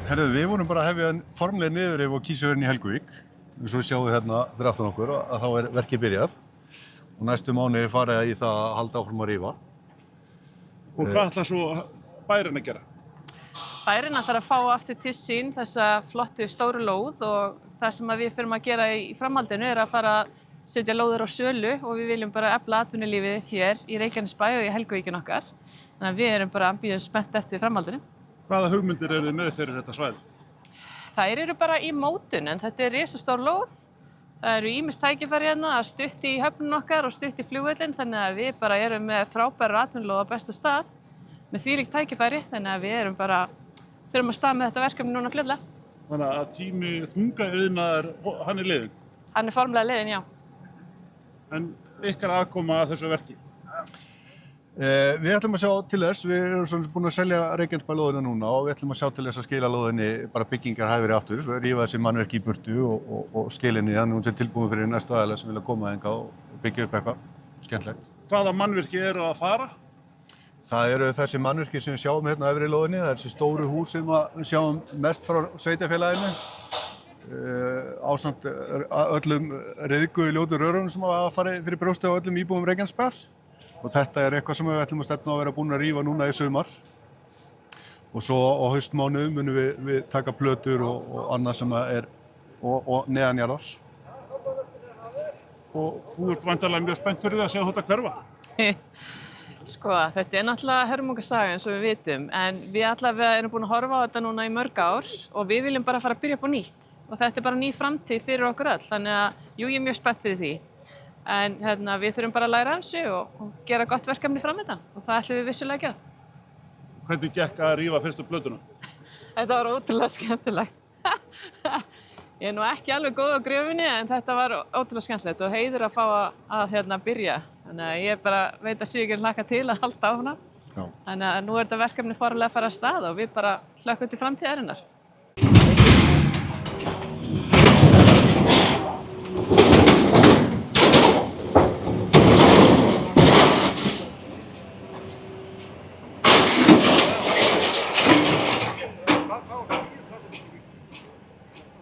Herðu, við vorum bara að hefja formlega niðurrif á Kísjuverinni í Helguvík. Svo sjáum við hérna fyrir aftan okkur að þá verkið byrjað. Og næstu mánuði farið í það að halda áfram að rífa. Og hvað ætlar svo bærinn að gera? Bærinn ætlar að fá aftur til sín þessa flottu stóru lóð og það sem við förum að gera í framhaldinu að fara að setja lóðir á sölu og við viljum bara efla atvinnulífið hér í Reykjanesbæ og í Helguvíkinn okkar. Þannig að við erum bara bíðum spennt eftir framhaldinu. Hvaða hugmyndir eru þið með fyrir þetta svæði? Þær eru bara í mótun en þetta risastór lóð. Það eru ýmis tækifæri hérna að stutt í höfnun okkar og stutt í flugvöllinn þannig að við bara erum með frábæra atvinnulóð á besta stað með þvílík tækifæri þannig að við erum bara þurfum að stað með þetta verkefni núna fljótlega. Þannig að tími þungaiðnaðar, hann er liðinn. Hann er formlega liðinn, já. En ykkar aðkoma að þessu verki? Við ætlum að sjá til þess, við erum svona búin að selja Reykjanesbæ-lóðina núna og við ætlum að sjá til þess að skila lóðinni bara byggingarhæfri aftur, rífa þessi mannverki í burtu og skila henni þannig að hún sé tilbúin fyrir næstu aðila sem vilja koma hingað og byggja upp eitthvað skemmtilegt. Hvaða mannvirki eru að fara? Það eru þessi mannvirki sem við sjáum hérna á efri lóðinni, það er þessi stóru hús sem við sjáum mest frá sveitarfélaginu, ásamt öllum ryðgu ljótu rörunum sem hafa farið fyrir brjóstið á öllum íbúum Reykjanesbæjar. Og þetta er eitthvað sem við ætlum að stefna að vera búin að rífa núna í sumar. Og svo á haustmánuðum munum við taka plötur og annað sem er og neðanjarðar. Og þú ert væntanlega mjög spennt fyrir það að sjá þetta hverfa? Sko, þetta er náttúrulega hörmungasaga eins og við vitum, en við allavega erum búin að horfa á þetta núna í mörg ár og við viljum bara fara að byrja upp á nýtt. Og þetta er bara ný framtíð fyrir okkur öll, þannig að jú, ég er mjög spennt fyrir því. En við þurfum bara að læra af þessu og gera gott verkefni framöndan og það ætlum við vissulega að gera. Hvernig gekk að rífa fyrstu plötuna? Þetta var ótrúlega skemmtilegt. Ég er nú ekki alveg góð á gröfinni en þetta var ótrúlega skemmtilegt og heiður að fá að byrja. Þannig að ég bara veit að Sigurgeir hlakka til að halda áfram. Þannig að nú er þetta verkefni forlega að fara af stað og við bara hlökkum til framtíðarinnar.